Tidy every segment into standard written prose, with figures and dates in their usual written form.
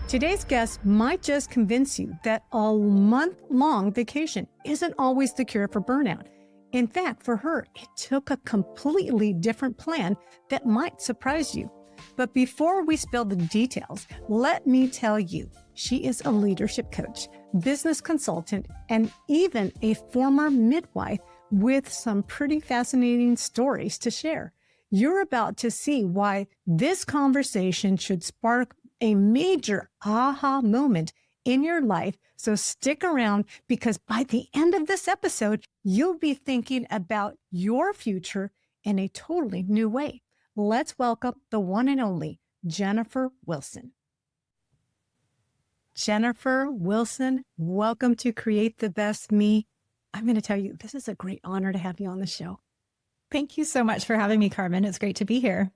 Today's guest might just convince you that a month-long vacation isn't always the cure for burnout. In fact, for her, it took a completely different plan that might surprise you. But before we spill the details, let me tell you, she is a leadership coach, business consultant, and even a former midwife with some pretty fascinating stories to share. You're about to see why this conversation should spark a major aha moment in your life. So stick around, because by the end of this episode, you'll be thinking about your future in a totally new way. Let's welcome the one and only Jennifer Wilson. Jennifer Wilson, welcome to Create the Best Me. I'm going to tell you, this is a great honor to have you on the show. Thank you so much for having me, Carmen. It's great to be here.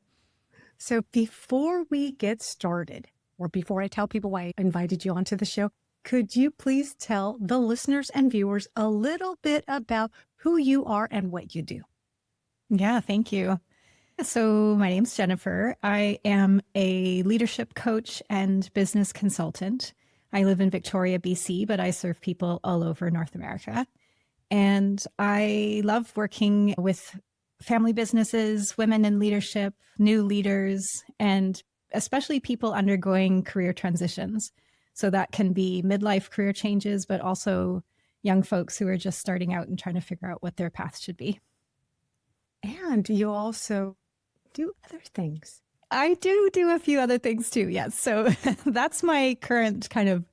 So before we get started, or before I tell people why I invited you onto the show, could you please tell the listeners and viewers a little bit about who you are and what you do? Yeah, thank you. So my name's Jennifer. I am a leadership coach and business consultant. I live in Victoria, BC, but I serve people all over North America. And I love working with family businesses, women in leadership, new leaders, and especially people undergoing career transitions. So that can be midlife career changes, but also young folks who are just starting out and trying to figure out what their path should be. And you also do other things. I do a few other things too, yes. So that's my current kind of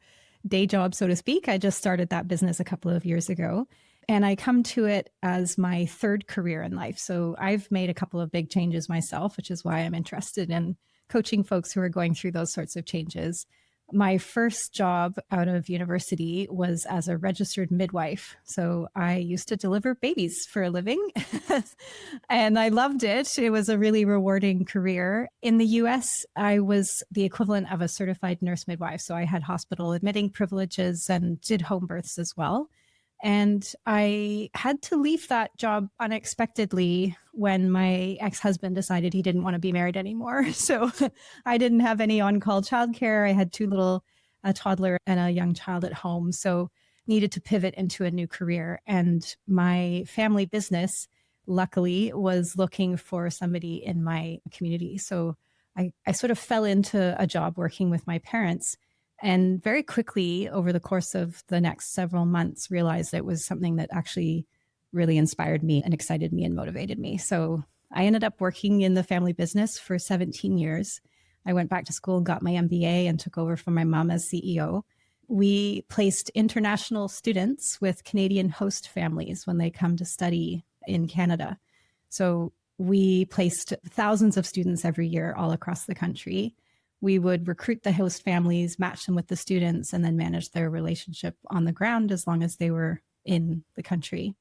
day job, so to speak. I just started that business a couple of years ago. And I come to it as my third career in life. So I've made a couple of big changes myself, which is why I'm interested in coaching folks who are going through those sorts of changes. My first job out of university was as a registered midwife. So I used to deliver babies for a living and I loved it. It was a really rewarding career. In the US, I was the equivalent of a certified nurse midwife. So I had hospital admitting privileges and did home births as well. And I had to leave that job unexpectedly when my ex-husband decided he didn't want to be married anymore. So I didn't have any on-call childcare. I had a toddler and a young child at home. So needed to pivot into a new career. And my family business, luckily, was looking for somebody in my community. So I sort of fell into a job working with my parents. And very quickly, over the course of the next several months, realized it was something that actually really inspired me and excited me and motivated me. So I ended up working in the family business for 17 years. I went back to school, got my MBA, and took over from my mom as CEO. We placed international students with Canadian host families when they come to study in Canada. So we placed thousands of students every year all across the country. We would recruit the host families, match them with the students, and then manage their relationship on the ground as long as they were in the country.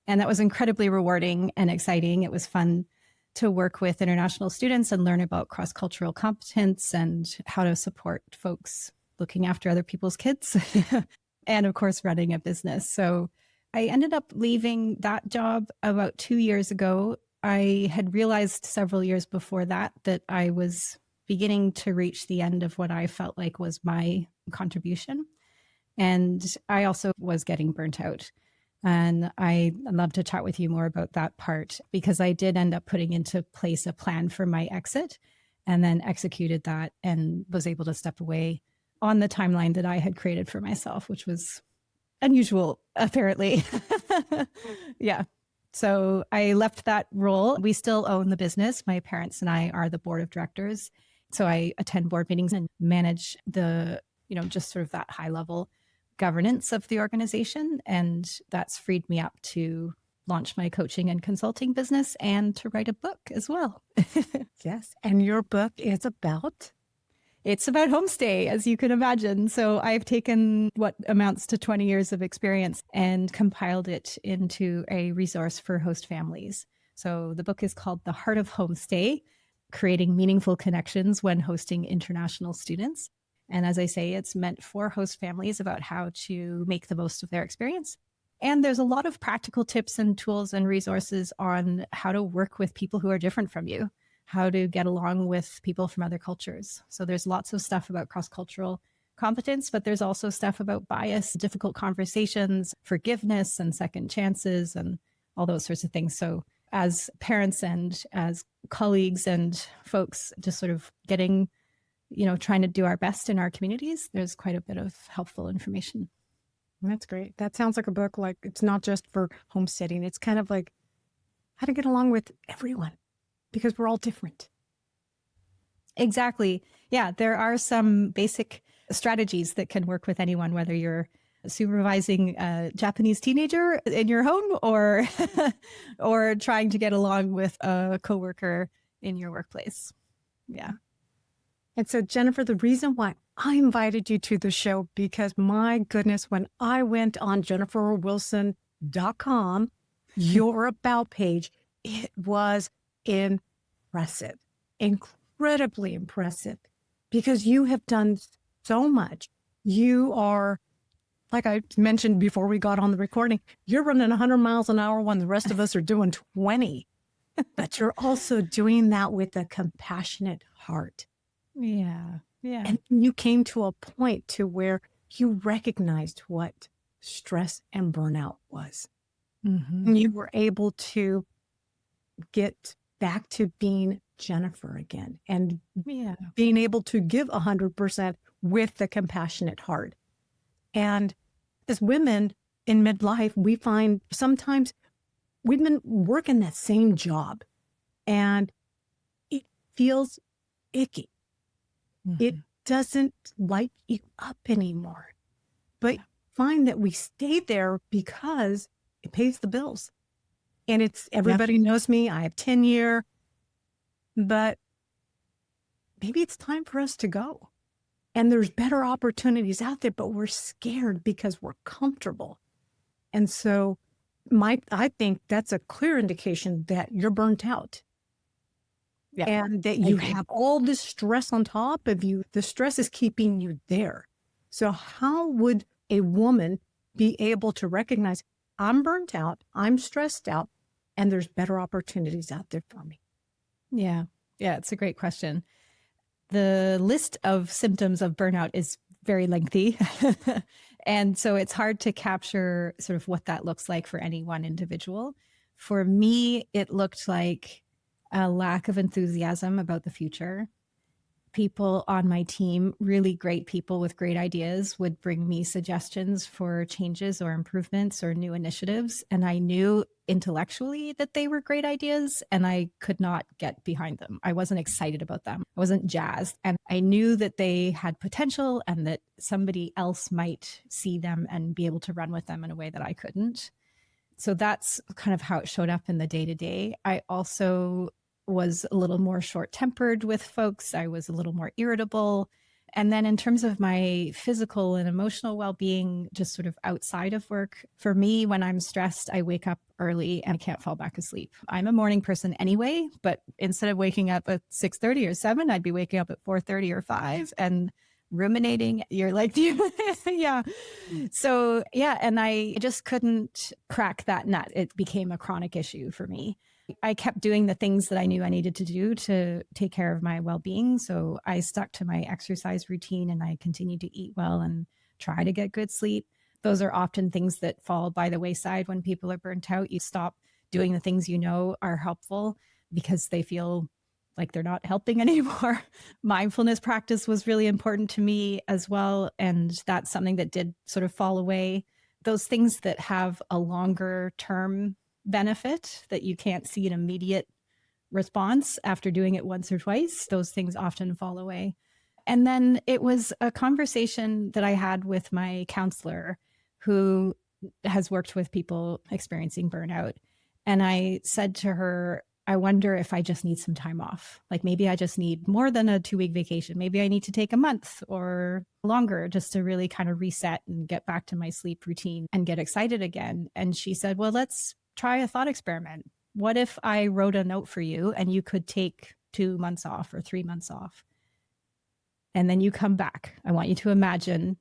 And that was incredibly rewarding and exciting. It was fun to work with international students and learn about cross-cultural competence and how to support folks looking after other people's kids and, of course, running a business. So I ended up leaving that job about 2 years ago. I had realized several years before that I was beginning to reach the end of what I felt like was my contribution. And I also was getting burnt out. And I'd love to chat with you more about that part, because I did end up putting into place a plan for my exit and then executed that and was able to step away on the timeline that I had created for myself, which was unusual, apparently. Yeah. So I left that role. We still own the business. My parents and I are the board of directors. So I attend board meetings and manage the, just sort of that high level governance of the organization. And that's freed me up to launch my coaching and consulting business and to write a book as well. Yes. And your book is about? It's about homestay, as you can imagine. So I've taken what amounts to 20 years of experience and compiled it into a resource for host families. So the book is called The Heart of Homestay: Creating Meaningful Connections When Hosting International Students. And as I say, it's meant for host families about how to make the most of their experience. And there's a lot of practical tips and tools and resources on how to work with people who are different from you, how to get along with people from other cultures. So there's lots of stuff about cross-cultural competence, but there's also stuff about bias, difficult conversations, forgiveness and second chances and all those sorts of things. So as parents and as colleagues and folks just sort of getting, trying to do our best in our communities, there's quite a bit of helpful information. That's great. That sounds like a book. Like it's not just for homesteading. It's kind of like how to get along with everyone because we're all different. Exactly. Yeah, there are some basic strategies that can work with anyone, whether you're supervising a Japanese teenager in your home or or trying to get along with a coworker in your workplace. Yeah. And so, Jennifer, the reason why I invited you to the show, because my goodness, when I went on jenniferwilson.com, your about page, it was impressive, incredibly impressive, because you have done so much. You are, like I mentioned before we got on the recording, you're running 100 miles an hour when the rest of us are doing 20. But you're also doing that with a compassionate heart. Yeah. Yeah. And you came to a point to where you recognized what stress and burnout was. Mm-hmm. And you were able to get back to being Jennifer again and being able to give 100% with the compassionate heart. And as women in midlife, we find sometimes we've been working that same job and it feels icky. Mm-hmm. It doesn't light you up anymore. But find that we stayed there because it pays the bills. And it's everybody knows me. I have tenure. But maybe it's time for us to go. And there's better opportunities out there, but we're scared because we're comfortable. And so I think that's a clear indication that you're burnt out. Yeah. And that you have all this stress on top of you. The stress is keeping you there. So how would a woman be able to recognize I'm burnt out, I'm stressed out, and there's better opportunities out there for me? Yeah. Yeah. It's a great question. The list of symptoms of burnout is very lengthy. And so it's hard to capture sort of what that looks like for any one individual. For me, it looked like a lack of enthusiasm about the future. People on my team, really great people with great ideas, would bring me suggestions for changes or improvements or new initiatives. And I knew intellectually that they were great ideas and I could not get behind them. I wasn't excited about them. I wasn't jazzed. And I knew that they had potential and that somebody else might see them and be able to run with them in a way that I couldn't. So that's kind of how it showed up in the day-to-day. I also was a little more short-tempered with folks. I was a little more irritable. And then in terms of my physical and emotional well-being, just sort of outside of work, for me, when I'm stressed, I wake up early and I can't fall back asleep. I'm a morning person anyway, but instead of waking up at 6:30 or 7, I'd be waking up at 4:30 or 5 and ruminating. You're like, yeah. So yeah, and I just couldn't crack that nut. It became a chronic issue for me. I kept doing the things that I knew I needed to do to take care of my well-being. So I stuck to my exercise routine and I continued to eat well and try to get good sleep. Those are often things that fall by the wayside when people are burnt out. You stop doing the things you know are helpful because they feel like they're not helping anymore. Mindfulness practice was really important to me as well. And that's something that did sort of fall away. Those things that have a longer term benefit that you can't see an immediate response after doing it once or twice, those things often fall away. And then it was a conversation that I had with my counselor who has worked with people experiencing burnout. And I said to her, I wonder if I just need some time off. Like maybe I just need more than a 2-week vacation. Maybe I need to take a month or longer just to really kind of reset and get back to my sleep routine and get excited again. And she said, well, let's try a thought experiment. What if I wrote a note for you and you could take 2 months off or 3 months off? And then you come back. I want you to imagine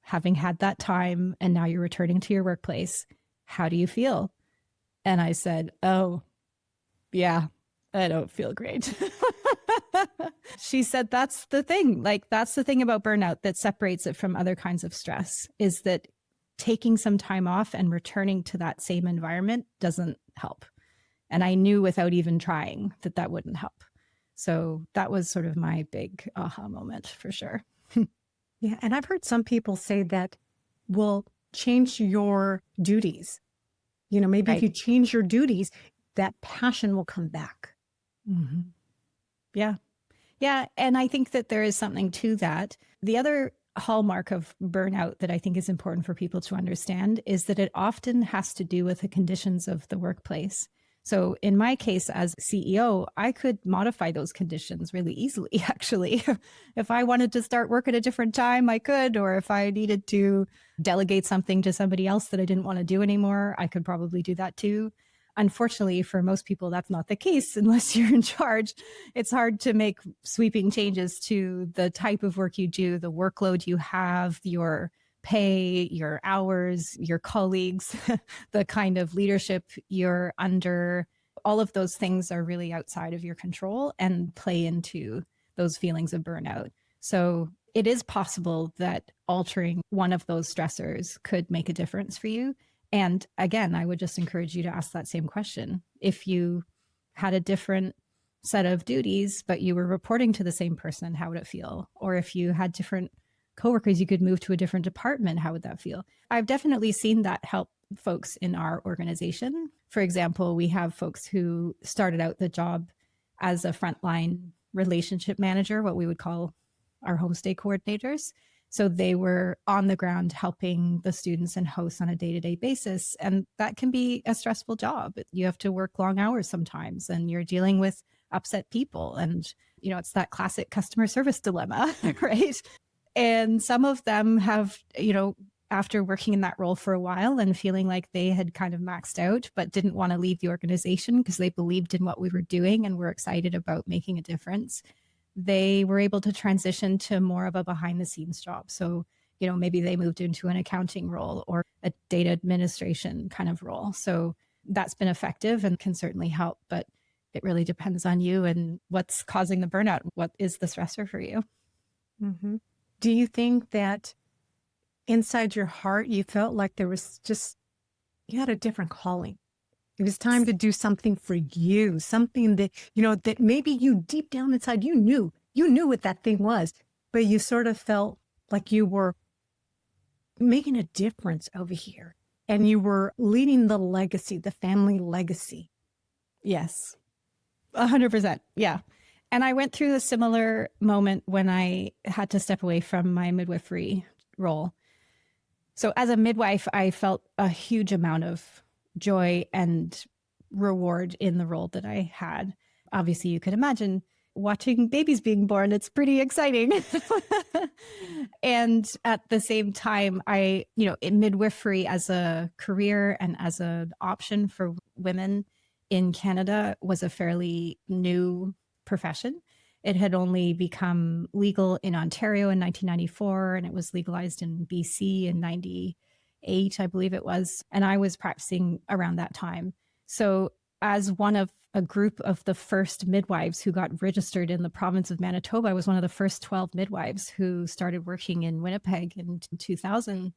having had that time and now you're returning to your workplace. How do you feel? And I said, oh, yeah, I don't feel great. She said that's the thing. Like, that's the thing about burnout that separates it from other kinds of stress, is that taking some time off and returning to that same environment doesn't help. And I knew without even trying that that wouldn't help. So that was sort of my big aha moment for sure. Yeah. And I've heard some people say that will change your duties. You know, maybe if Right. you change your duties, that passion will come back. Mm-hmm. Yeah. Yeah. And I think that there is something to that. The other hallmark of burnout that I think is important for people to understand is that it often has to do with the conditions of the workplace. So in my case as CEO, I could modify those conditions really easily, actually. If I wanted to start work at a different time, I could, or if I needed to delegate something to somebody else that I didn't want to do anymore, I could probably do that too. Unfortunately, for most people, that's not the case unless you're in charge. It's hard to make sweeping changes to the type of work you do, the workload you have, your pay, your hours, your colleagues, the kind of leadership you're under. All of those things are really outside of your control and play into those feelings of burnout. So it is possible that altering one of those stressors could make a difference for you. And again, I would just encourage you to ask that same question. If you had a different set of duties, but you were reporting to the same person, how would it feel? Or if you had different coworkers, you could move to a different department, how would that feel? I've definitely seen that help folks in our organization. For example, we have folks who started out the job as a frontline relationship manager, what we would call our homestay coordinators. So they were on the ground helping the students and hosts on a day-to-day basis. And that can be a stressful job. You have to work long hours sometimes, and you're dealing with upset people. And, you know, it's that classic customer service dilemma, right? And some of them have, you know, after working in that role for a while and feeling like they had kind of maxed out, but didn't want to leave the organization because they believed in what we were doing and were excited about making a difference, they were able to transition to more of a behind the scenes job. So, you know, maybe they moved into an accounting role or a data administration kind of role. So that's been effective and can certainly help, but it really depends on you and what's causing the burnout. What is the stressor for you? Mm-hmm. Do you think that inside your heart, you felt like there was just, you had a different calling? It was time to do something for you, something that, you know, that maybe you deep down inside, you knew what that thing was, but you sort of felt like you were making a difference over here and you were leading the legacy, the family legacy. Yes, 100%. Yeah. And I went through a similar moment when I had to step away from my midwifery role. So as a midwife, I felt a huge amount of joy and reward in the role that I had. Obviously, you could imagine watching babies being born. It's pretty exciting. And at the same time, in midwifery as a career and as an option for women in Canada was a fairly new profession. It had only become legal in Ontario in 1994, and it was legalized in BC in 98, I believe it was. And I was practicing around that time. So as one of a group of the first midwives who got registered in the province of Manitoba, I was one of the first 12 midwives who started working in Winnipeg in 2000.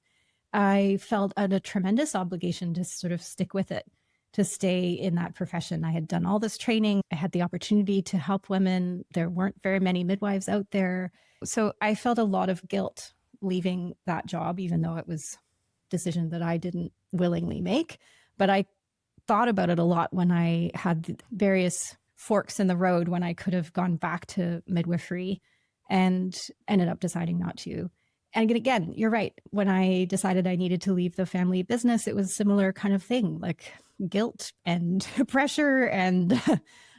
I felt a tremendous obligation to sort of stick with it, to stay in that profession. I had done all this training. I had the opportunity to help women. There weren't very many midwives out there. So I felt a lot of guilt leaving that job, even though it was a decision that I didn't willingly make. But I thought about it a lot when I had various forks in the road when I could have gone back to midwifery and ended up deciding not to. And again, you're right. When I decided I needed to leave the family business, it was a similar kind of thing, like guilt and pressure and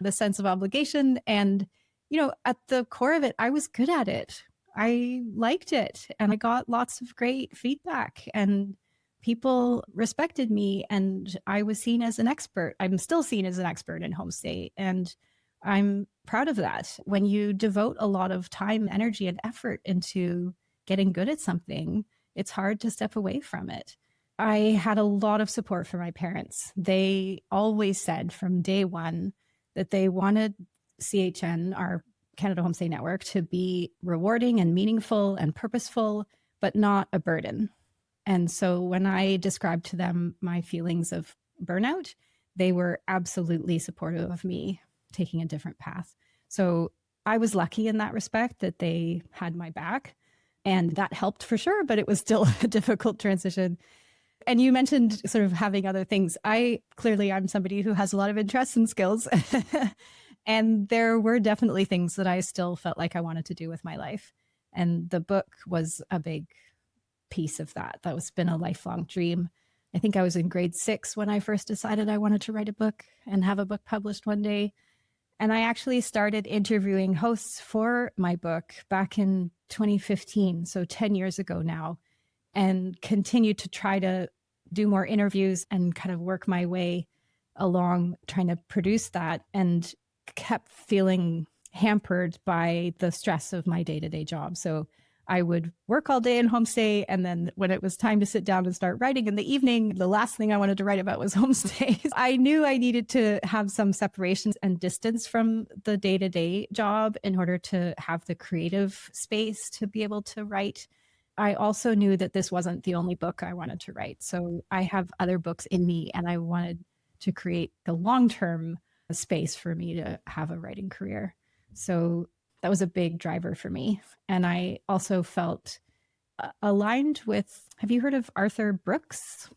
the sense of obligation. And, you know, at the core of it, I was good at it. I liked it and I got lots of great feedback and people respected me and I was seen as an expert. I'm still seen as an expert in homestay and I'm proud of that. When you devote a lot of time, energy, and effort into getting good at something, it's hard to step away from it. I had a lot of support from my parents. They always said from day one that they wanted CHN, our Canada Homestay Network, to be rewarding and meaningful and purposeful, but not a burden. And so when I described to them my feelings of burnout, they were absolutely supportive of me taking a different path. So I was lucky in that respect that they had my back, and that helped for sure, but it was still a difficult transition. And you mentioned sort of having other things. I'm somebody who has a lot of interests and skills. And there were definitely things that I still felt like I wanted to do with my life. And the book was a big piece of that. That was been a lifelong dream. I think I was in grade 6 when I first decided I wanted to write a book and have a book published one day. And I actually started interviewing hosts for my book back in 2015, so 10 years ago now, and continued to try to do more interviews and kind of work my way along trying to produce that, and kept feeling hampered by the stress of my day-to-day job. So I would work all day in homestay, and then when it was time to sit down and start writing in the evening, the last thing I wanted to write about was homestays. I knew I needed to have some separation and distance from the day-to-day job in order to have the creative space to be able to write. I also knew that this wasn't the only book I wanted to write. So I have other books in me, and I wanted to create the long-term space for me to have a writing career. So that was a big driver for me. And I also felt aligned with, have you heard of Arthur Brooks?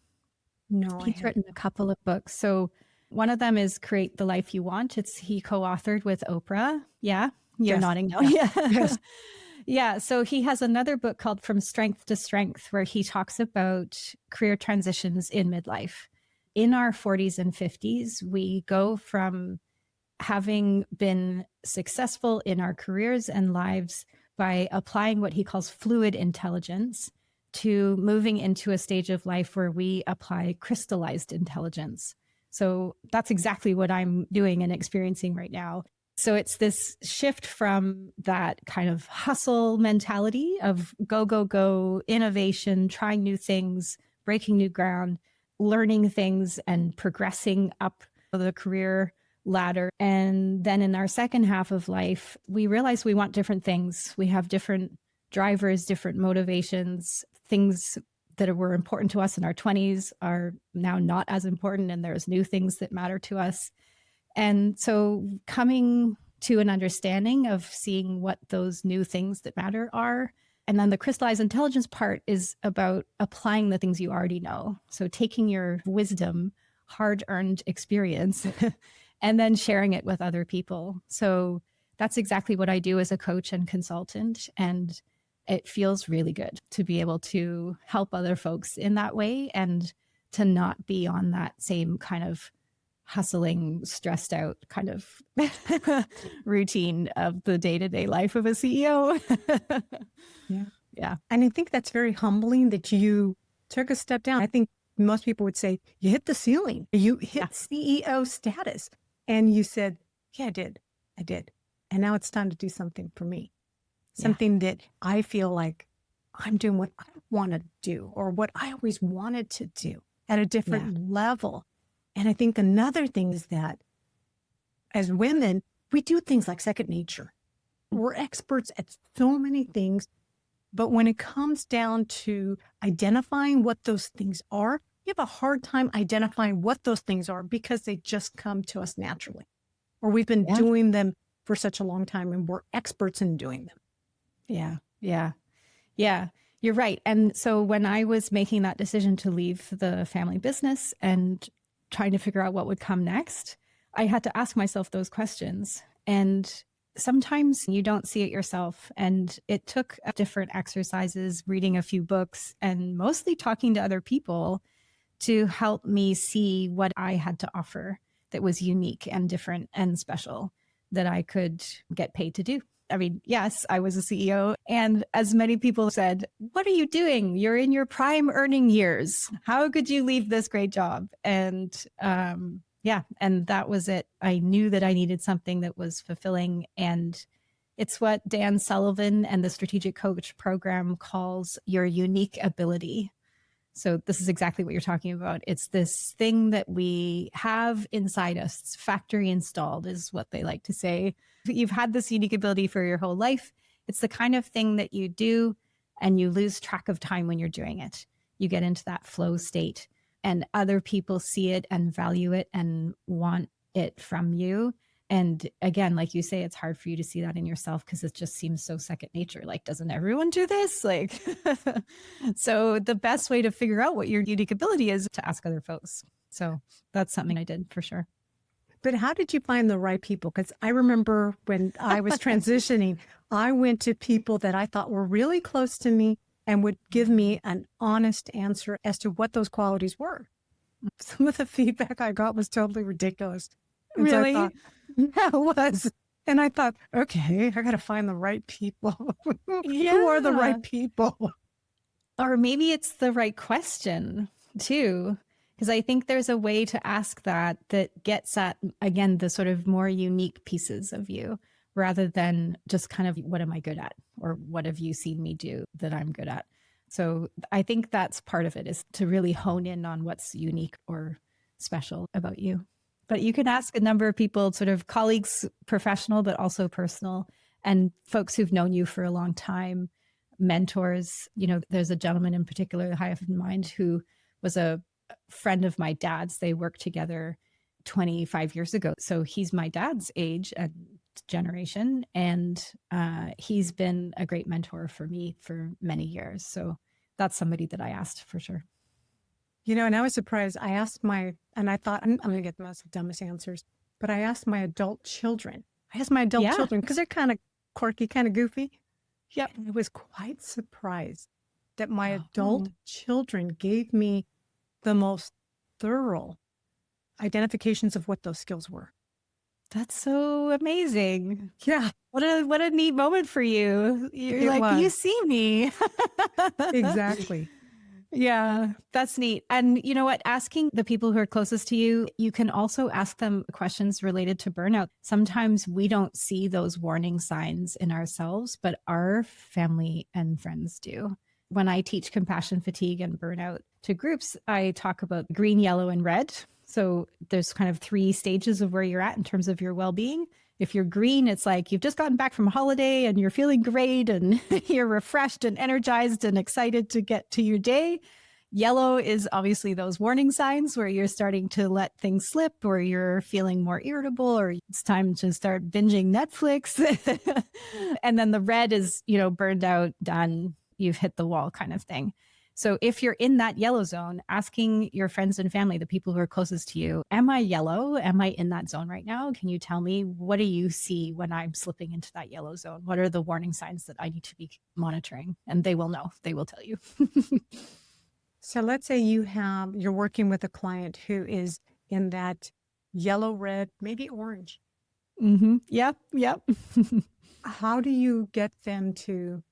No, He's written a couple of books. So one of them is Create the Life You Want. He co-authored with Oprah. Yeah, you're Yes. nodding no. Yeah. Yeah. Yes. Yeah. So he has another book called From Strength to Strength, where he talks about career transitions in midlife. In our 40s and 50s, we go from having been successful in our careers and lives by applying what he calls fluid intelligence to moving into a stage of life where we apply crystallized intelligence. So that's exactly what I'm doing and experiencing right now. So it's this shift from that kind of hustle mentality of go, go, go, innovation, trying new things, breaking new ground, learning things and progressing up the career ladder. And then in our second half of life, we realize we want different things. We have different drivers, different motivations, things that were important to us in our 20s are now not as important. And there's new things that matter to us. And so coming to an understanding of seeing what those new things that matter are. And then the crystallized intelligence part is about applying the things you already know. So taking your wisdom, hard-earned experience, and then sharing it with other people. So that's exactly what I do as a coach and consultant. And it feels really good to be able to help other folks in that way and to not be on that same kind of hustling, stressed out kind of routine of the day-to-day life of a CEO. Yeah. Yeah. And I think that's very humbling that you took a step down. I think most people would say you hit the ceiling, you hit CEO status. And you said, yeah, I did. And now it's time to do something for me. Something that I feel like I'm doing what I want to do or what I always wanted to do at a different level. And I think another thing is that as women, we do things like second nature. We're experts at so many things. But when it comes down to identifying what those things are, we have a hard time identifying what those things are because they just come to us naturally. Or we've been doing them for such a long time and we're experts in doing them. Yeah. You're right. And so when I was making that decision to leave the family business and trying to figure out what would come next, I had to ask myself those questions. And sometimes you don't see it yourself. And it took different exercises, reading a few books, and mostly talking to other people to help me see what I had to offer that was unique and different and special that I could get paid to do. I mean, yes, I was a CEO. And as many people said, what are you doing? You're in your prime earning years. How could you leave this great job? And and that was it. I knew that I needed something that was fulfilling. And it's what Dan Sullivan and the Strategic Coach program calls your unique ability. So this is exactly what you're talking about. It's this thing that we have inside us. It's factory installed is what they like to say. You've had this unique ability for your whole life. It's the kind of thing that you do and you lose track of time when you're doing it. You get into that flow state and other people see it and value it and want it from you. And again, like you say, it's hard for you to see that in yourself because it just seems so second nature. Like, doesn't everyone do this? Like, so the best way to figure out what your unique ability is to ask other folks. So that's something I did for sure. But how did you find the right people? Because I remember when I was transitioning, I went to people that I thought were really close to me and would give me an honest answer as to what those qualities were. Some of the feedback I got was totally ridiculous. And Really? So I thought, yeah, it was. And I thought, okay, I got to find the right people. Who are the right people? Or maybe it's the right question too. Because I think there's a way to ask that gets at, again, the sort of more unique pieces of you rather than just kind of what am I good at or what have you seen me do that I'm good at. So I think that's part of it is to really hone in on what's unique or special about you. But you can ask a number of people, sort of colleagues, professional, but also personal, and folks who've known you for a long time, mentors. You know, there's a gentleman in particular I have in mind who was a friend of my dad's. They worked together 25 years ago. So he's my dad's age and generation. And he's been a great mentor for me for many years. So that's somebody that I asked for sure. You know, and I was surprised. I asked and I thought, I'm going to get the most dumbest answers, but I asked my adult children. Children because they're kind of quirky, kind of goofy. Yep. And I was quite surprised that my adult children gave me the most thorough identifications of what those skills were. That's so amazing. Yeah. What a neat moment for you. You're you see me. Exactly. Yeah, that's neat. And you know what? Asking the people who are closest to you, you can also ask them questions related to burnout. Sometimes we don't see those warning signs in ourselves, but our family and friends do. When I teach compassion fatigue and burnout to groups, I talk about green, yellow, and red. So there's kind of 3 stages of where you're at in terms of your well-being. If you're green, it's like you've just gotten back from a holiday and you're feeling great and you're refreshed and energized and excited to get to your day. Yellow is obviously those warning signs where you're starting to let things slip or you're feeling more irritable or it's time to start binging Netflix. And then the red is, burned out, done, you've hit the wall kind of thing. So if you're in that yellow zone, asking your friends and family, the people who are closest to you, am I yellow? Am I in that zone right now? Can you tell me, what do you see when I'm slipping into that yellow zone? What are the warning signs that I need to be monitoring? And they will know, they will tell you. So let's say you're working with a client who is in that yellow, red, maybe orange. Mm-hmm. Yep. How do you get them to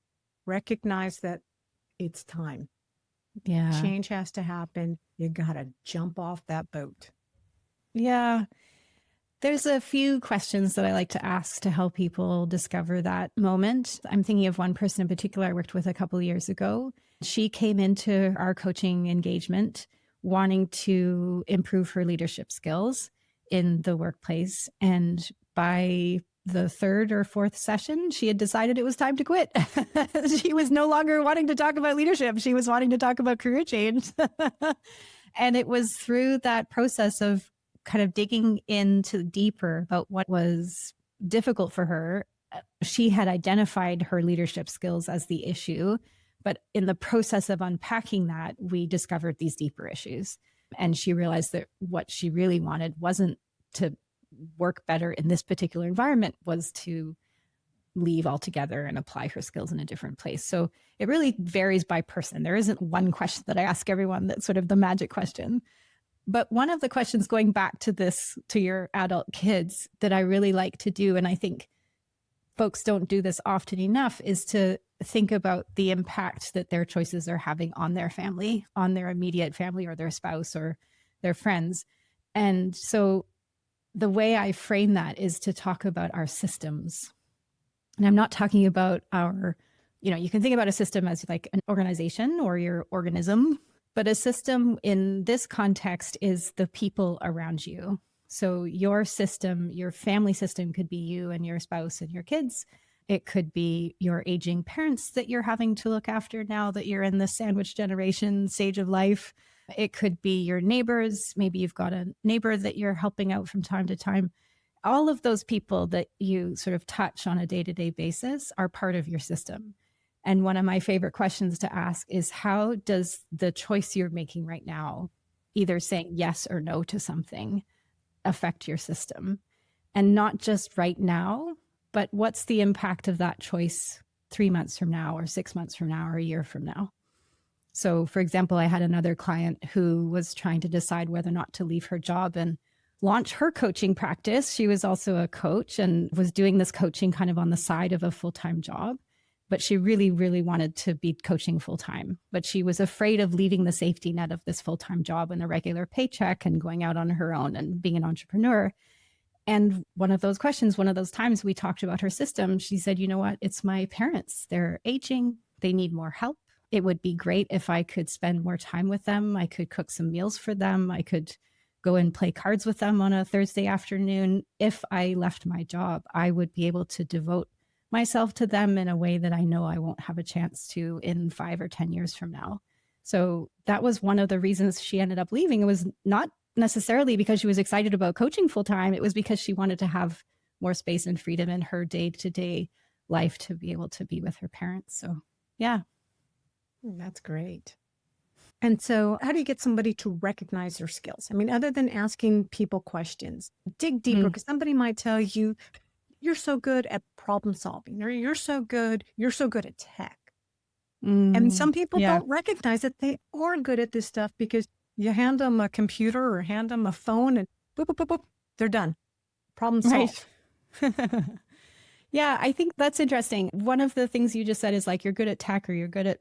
recognize that it's time? Yeah. Change has to happen. You got to jump off that boat. Yeah. There's a few questions that I like to ask to help people discover that moment. I'm thinking of one person in particular I worked with a couple of years ago. She came into our coaching engagement wanting to improve her leadership skills in the workplace. And by the 3rd or 4th session, she had decided it was time to quit. She was no longer wanting to talk about leadership. She was wanting to talk about career change. And it was through that process of kind of digging into deeper about what was difficult for her. She had identified her leadership skills as the issue, but in the process of unpacking that, we discovered these deeper issues. And she realized that what she really wanted wasn't to work better in this particular environment, was to leave altogether and apply her skills in a different place. So it really varies by person. There isn't one question that I ask everyone that's sort of the magic question. But one of the questions going back to this, to your adult kids, that I really like to do, and I think folks don't do this often enough, is to think about the impact that their choices are having on their family, on their immediate family or their spouse or their friends. And so the way I frame that is to talk about our systems. And I'm not talking about you can think about a system as like an organization or your organism, But a system in this context is the people around you. So your system, your family system could be you and your spouse and your kids. It could be your aging parents that you're having to look after now that you're in the sandwich generation stage of life. It could be your neighbors. Maybe you've got a neighbor that you're helping out from time to time. All of those people that you sort of touch on a day-to-day basis are part of your system. And one of my favorite questions to ask is, how does the choice you're making right now, either saying yes or no to something, affect your system? And not just right now, but what's the impact of that choice 3 months from now, or 6 months from now, or a year from now? So, for example, I had another client who was trying to decide whether or not to leave her job and launch her coaching practice. She was also a coach and was doing this coaching kind of on the side of a full-time job. But she really, really wanted to be coaching full-time. But she was afraid of leaving the safety net of this full-time job and a regular paycheck and going out on her own and being an entrepreneur. And one of those questions, one of those times we talked about her system, she said, you know what? It's my parents. They're aging. They need more help. It would be great if I could spend more time with them. I could cook some meals for them. I could go and play cards with them on a Thursday afternoon. If I left my job, I would be able to devote myself to them in a way that I know I won't have a chance to in 5 or 10 years from now. So that was one of the reasons she ended up leaving. It was not necessarily because she was excited about coaching full time. It was because she wanted to have more space and freedom in her day-to-day life to be able to be with her parents. So yeah. That's great. And so how do you get somebody to recognize their skills? I mean, other than asking people questions, dig deeper, because somebody might tell you, you're so good at problem solving, or you're so good at tech. And some people don't recognize that they are good at this stuff, because you hand them a computer or hand them a phone and boop, boop, boop, boop, they're done. Problem solved. Right. Yeah, I think that's interesting. One of the things you just said is like, you're good at tech or you're good at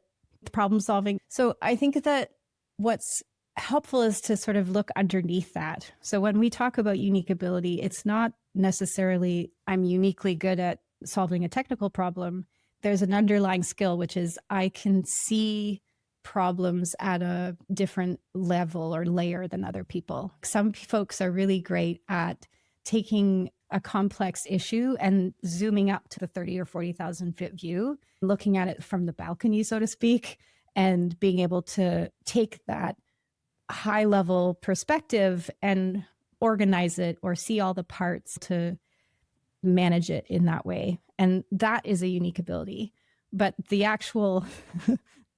problem solving. So I think that what's helpful is to sort of look underneath that. So when we talk about unique ability, it's not necessarily I'm uniquely good at solving a technical problem. There's an underlying skill, which is I can see problems at a different level or layer than other people. Some folks are really great at taking a complex issue and zooming up to the 30 or 40,000 foot view, looking at it from the balcony, so to speak, and being able to take that high level perspective and organize it or see all the parts to manage it in that way. And that is a unique ability. But the actual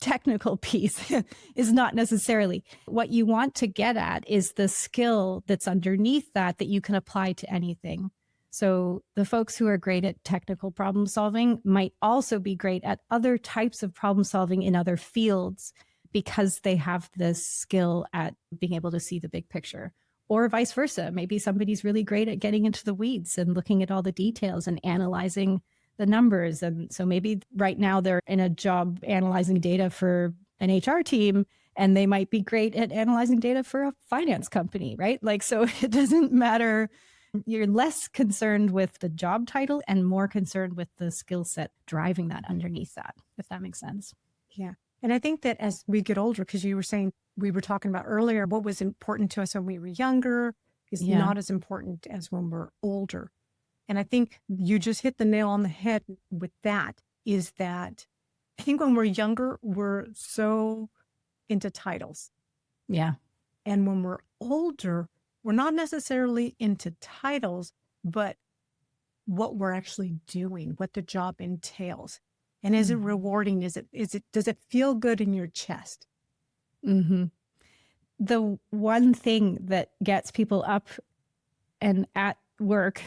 technical piece is not necessarily. What you want to get at is the skill that's underneath that you can apply to anything. So the folks who are great at technical problem solving might also be great at other types of problem solving in other fields, because they have this skill at being able to see the big picture. Or vice versa. Maybe somebody's really great at getting into the weeds and looking at all the details and analyzing the numbers. And so maybe right now they're in a job analyzing data for an HR team, and they might be great at analyzing data for a finance company, right? Like, so it doesn't matter. You're less concerned with the job title and more concerned with the skill set driving that underneath that, if that makes sense. Yeah. And I think that as we get older, because you were saying, we were talking about earlier, what was important to us when we were younger is not as important as when we're older. And I think you just hit the nail on the head with that, is that I think when we're younger, we're so into titles. Yeah. And when we're older, we're not necessarily into titles, but what we're actually doing, what the job entails. And is it rewarding? Does it feel good in your chest? Mm-hmm. The one thing that gets people up and at work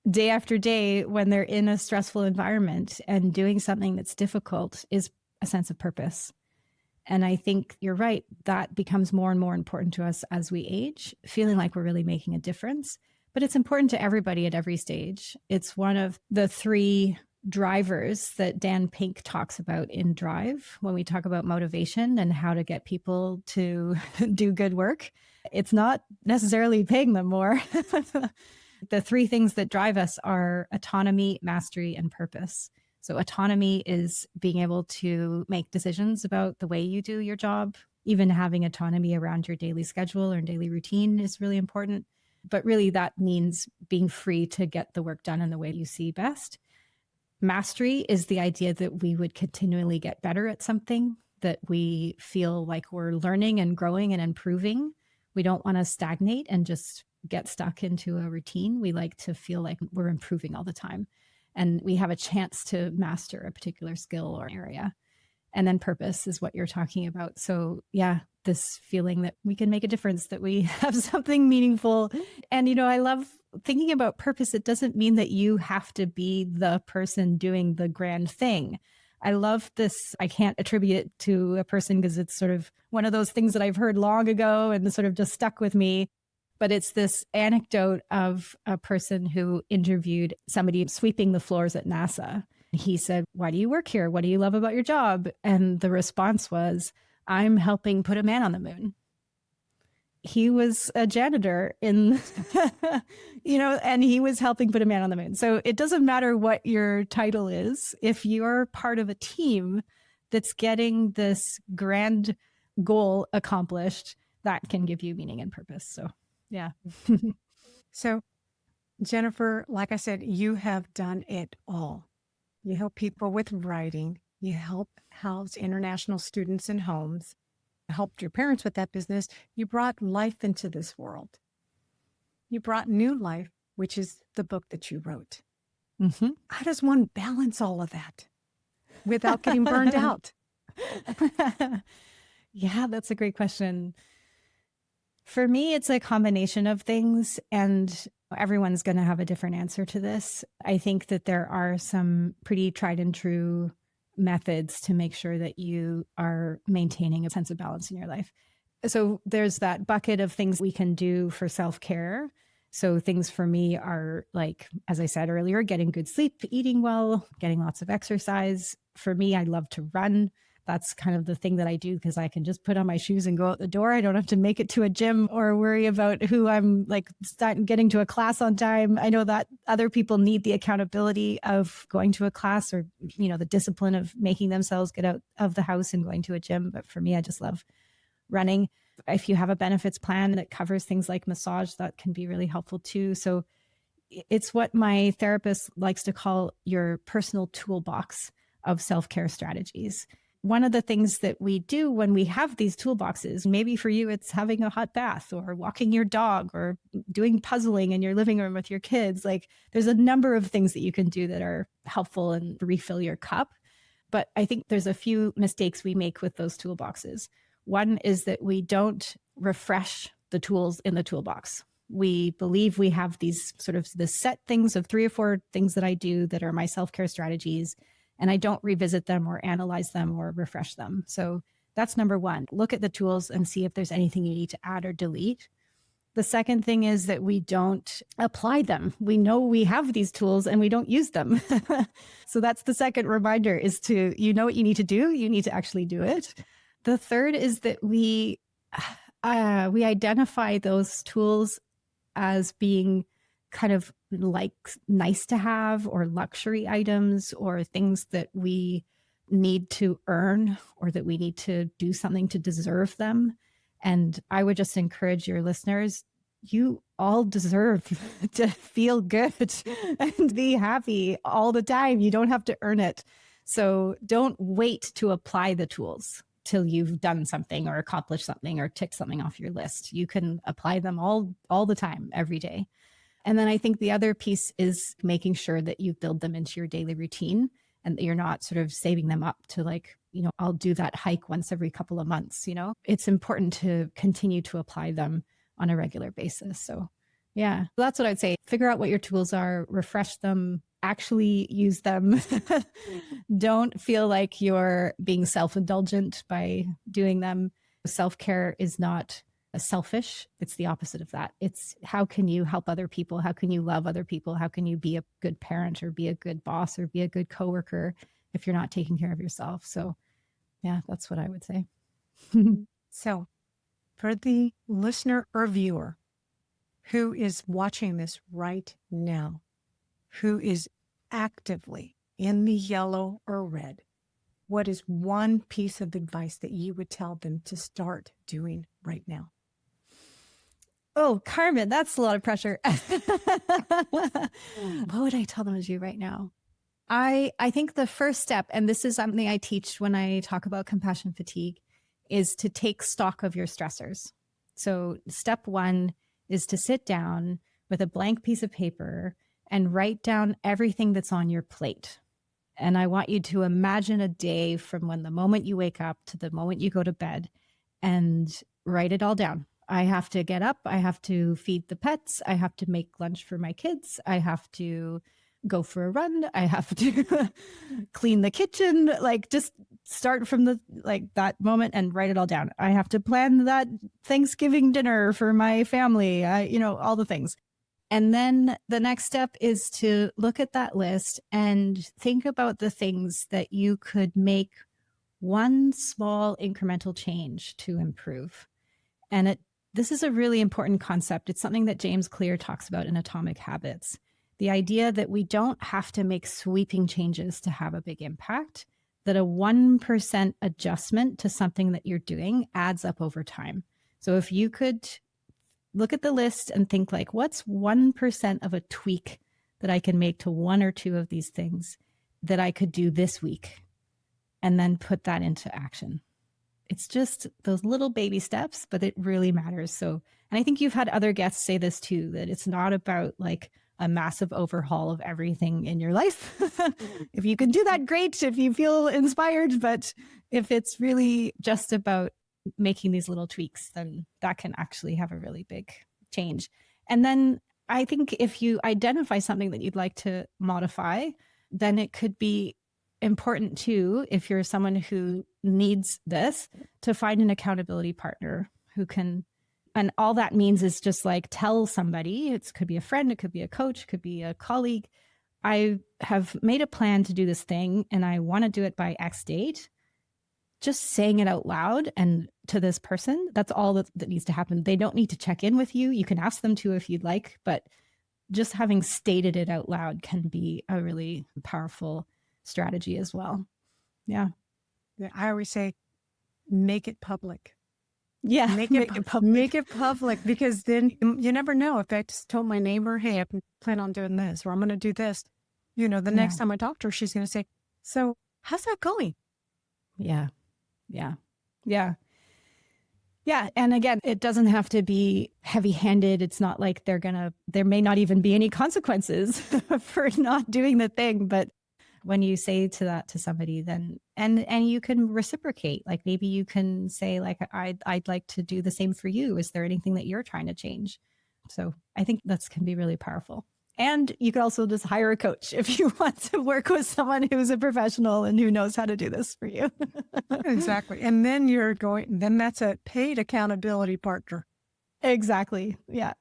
day after day when they're in a stressful environment and doing something that's difficult is a sense of purpose. And I think you're right, that becomes more and more important to us as we age, feeling like we're really making a difference. But it's important to everybody at every stage. It's one of the 3 drivers that Dan Pink talks about in Drive when we talk about motivation and how to get people to do good work. It's not necessarily paying them more. The 3 things that drive us are autonomy, mastery, and purpose. So autonomy is being able to make decisions about the way you do your job, even having autonomy around your daily schedule or daily routine is really important. But really, that means being free to get the work done in the way you see best. Mastery is the idea that we would continually get better at something, that we feel like we're learning and growing and improving. We don't want to stagnate and just get stuck into a routine. We like to feel like we're improving all the time and we have a chance to master a particular skill or area. And then purpose is what you're talking about. So yeah, this feeling that we can make a difference, that we have something meaningful. And, I love thinking about purpose. It doesn't mean that you have to be the person doing the grand thing. I love this. I can't attribute it to a person because it's sort of one of those things that I've heard long ago and sort of just stuck with me. But it's this anecdote of a person who interviewed somebody sweeping the floors at NASA. He said, "Why do you work here? What do you love about your job?" And the response was, "I'm helping put a man on the moon." He was a janitor in, and he was helping put a man on the moon. So it doesn't matter what your title is. If you're part of a team that's getting this grand goal accomplished, that can give you meaning and purpose. So, yeah. So, Jennifer, like I said, you have done it all. You help people with writing. You help house international students in homes. You helped your parents with that business. You brought life into this world. You brought new life, which is the book that you wrote. Mm-hmm. How does one balance all of that without getting burned out? Yeah, that's a great question. For me, it's a combination of things, and everyone's going to have a different answer to this. I think that there are some pretty tried and true methods to make sure that you are maintaining a sense of balance in your life. So there's that bucket of things we can do for self-care. So things for me are like, as I said earlier, getting good sleep, eating well, getting lots of exercise. For me, I love to run. That's kind of the thing that I do because I can just put on my shoes and go out the door. I don't have to make it to a gym or worry about who I'm like getting to a class on time. I know that other people need the accountability of going to a class or, the discipline of making themselves get out of the house and going to a gym. But for me, I just love running. If you have a benefits plan that covers things like massage, that can be really helpful too. So it's what my therapist likes to call your personal toolbox of self-care strategies. One of the things that we do when we have these toolboxes, maybe for you, it's having a hot bath or walking your dog or doing puzzling in your living room with your kids. Like there's a number of things that you can do that are helpful and refill your cup. But I think there's a few mistakes we make with those toolboxes. One is that we don't refresh the tools in the toolbox. We believe we have these sort of the set things of 3 or 4 things that I do that are my self-care strategies, and I don't revisit them or analyze them or refresh them. So that's number one. Look at the tools and see if there's anything you need to add or delete. The second thing is that we don't apply them. We know we have these tools and we don't use them. So that's the second reminder is to, what you need to do, you need to actually do it. The third is that we identify those tools as being kind of like nice to have or luxury items or things that we need to earn or that we need to do something to deserve them. And I would just encourage your listeners, you all deserve to feel good and be happy all the time. You don't have to earn it. So don't wait to apply the tools till you've done something or accomplished something or ticked something off your list. You can apply them all the time, every day. And then I think the other piece is making sure that you build them into your daily routine and that you're not sort of saving them up to like, I'll do that hike once every couple of months. It's important to continue to apply them on a regular basis. So yeah, that's what I'd say. Figure out what your tools are, refresh them, actually use them. Don't feel like you're being self-indulgent by doing them. Self-care is not selfish. It's the opposite of that. It's how can you help other people? How can you love other people? How can you be a good parent or be a good boss or be a good coworker if you're not taking care of yourself? So yeah, that's what I would say. So for the listener or viewer who is watching this right now, who is actively in the yellow or red, what is one piece of advice that you would tell them to start doing right now? Oh, Carmen, that's a lot of pressure. What would I tell them to do right now? I think the first step, and this is something I teach when I talk about compassion fatigue, is to take stock of your stressors. So step one is to sit down with a blank piece of paper and write down everything that's on your plate. And I want you to imagine a day from when the moment you wake up to the moment you go to bed, and write it all down. I have to get up. I have to feed the pets. I have to make lunch for my kids. I have to go for a run. I have to clean the kitchen. Like, just start from that moment and write it all down. I have to plan that Thanksgiving dinner for my family. All the things. And then the next step is to look at that list and think about the things that you could make one small incremental change to improve. And this is a really important concept. It's something that James Clear talks about in Atomic Habits. The idea that we don't have to make sweeping changes to have a big impact, that a 1% adjustment to something that you're doing adds up over time. So if you could look at the list and think, like, what's 1% of a tweak that I can make to one or two of these things that I could do this week, and then put that into action. It's just those little baby steps, but it really matters. So, and I think you've had other guests say this too, that it's not about like a massive overhaul of everything in your life. If you can do that, great. If you feel inspired, but if it's really just about making these little tweaks, then that can actually have a really big change. And then I think if you identify something that you'd like to modify, then it could be important too, if you're someone who needs this, to find an accountability partner who can, and all that means is just like tell somebody. It could be a friend, it could be a coach, it could be a colleague. I have made a plan to do this thing and I want to do it by X date. Just saying it out loud and to this person, that's all that needs to happen. They don't need to check in with you. You can ask them to if you'd like, but just having stated it out loud can be a really powerful strategy as well. Yeah. I always say, make it public. Yeah. Make it public. Make it public, because then you never know. If I just told my neighbor, hey, I plan on doing this, or I'm going to do this, the next time I talk to her, she's going to say, so how's that going? Yeah. Yeah. Yeah. Yeah. And again, it doesn't have to be heavy handed. It's not like there may not even be any consequences for not doing the thing. But when you say that to somebody, then, and you can reciprocate, like maybe you can say like, I'd like to do the same for you. Is there anything that you're trying to change? So I think that can be really powerful. And you could also just hire a coach if you want to work with someone who's a professional and who knows how to do this for you. Exactly. And then then that's a paid accountability partner. Exactly. Yeah.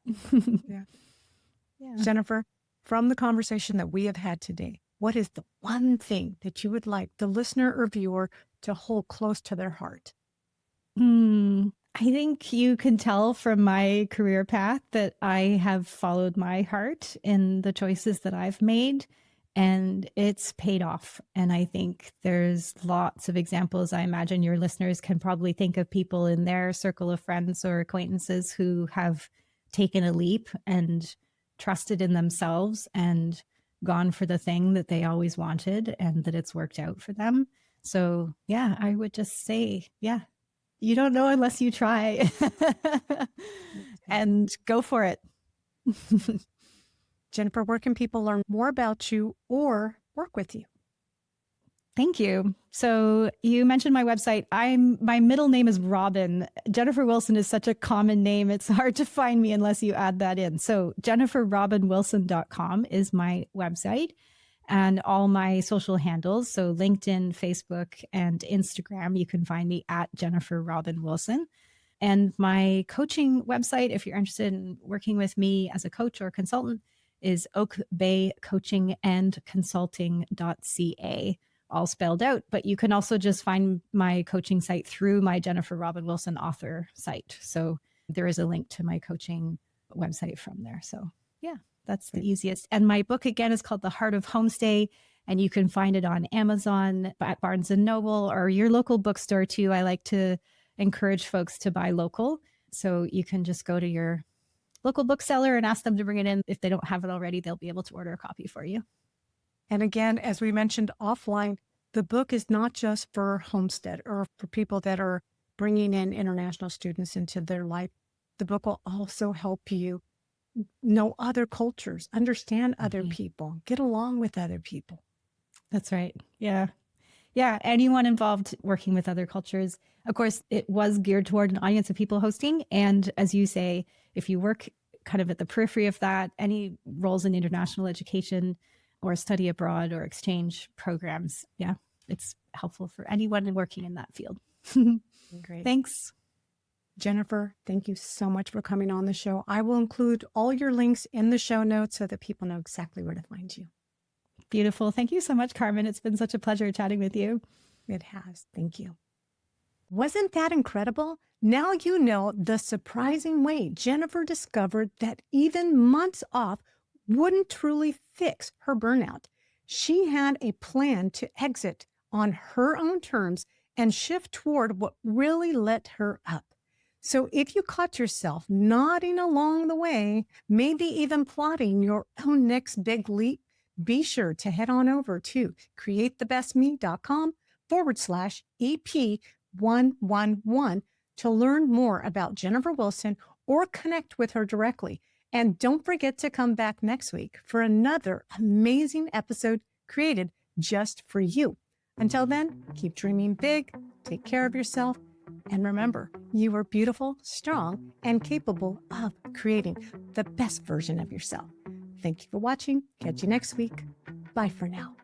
Yeah. Jennifer, from the conversation that we have had today, what is the one thing that you would like the listener or viewer to hold close to their heart? I think you can tell from my career path that I have followed my heart in the choices that I've made, and it's paid off. And I think there's lots of examples. I imagine your listeners can probably think of people in their circle of friends or acquaintances who have taken a leap and trusted in themselves and gone for the thing that they always wanted, and that it's worked out for them. So yeah, I would just say, yeah, you don't know unless you try. And go for it. Jennifer, where can people learn more about you or work with you? Thank you. So you mentioned my website. My middle name is Robin. Jennifer Wilson is such a common name. It's hard to find me unless you add that in. So jenniferrobinwilson.com is my website, and all my social handles. So LinkedIn, Facebook, and Instagram, you can find me at Jennifer Robin Wilson. And my coaching website, if you're interested in working with me as a coach or consultant, is oakbaycoachingandconsulting.ca, all spelled out. But you can also just find my coaching site through my Jennifer Robin Wilson author site. So there is a link to my coaching website from there. So yeah, that's the easiest. And my book, again, is called The Heart of Homestay. And you can find it on Amazon, at Barnes and Noble, or your local bookstore too. I like to encourage folks to buy local. So you can just go to your local bookseller and ask them to bring it in. If they don't have it already, they'll be able to order a copy for you. And again, as we mentioned offline, the book is not just for Homestead or for people that are bringing in international students into their life. The book will also help you know other cultures, understand other people, get along with other people. That's right. Yeah. Yeah. Anyone involved working with other cultures. Of course, it was geared toward an audience of people hosting. And as you say, if you work kind of at the periphery of that, any roles in international education or study abroad or exchange programs, yeah, it's helpful for anyone working in that field. Great. Thanks. Jennifer, thank you so much for coming on the show. I will include all your links in the show notes so that people know exactly where to find you. Beautiful. Thank you so much, Carmen. It's been such a pleasure chatting with you. It has. Thank you. Wasn't that incredible? Now you know the surprising way Jennifer discovered that even months off wouldn't truly fix her burnout. She had a plan to exit on her own terms and shift toward what really lit her up. So if you caught yourself nodding along the way, maybe even plotting your own next big leap, be sure to head on over to createthebestme.com/EP111 to learn more about Jennifer Wilson or connect with her directly. And don't forget to come back next week for another amazing episode created just for you. Until then, keep dreaming big, take care of yourself, and remember, you are beautiful, strong, and capable of creating the best version of yourself. Thank you for watching. Catch you next week. Bye for now.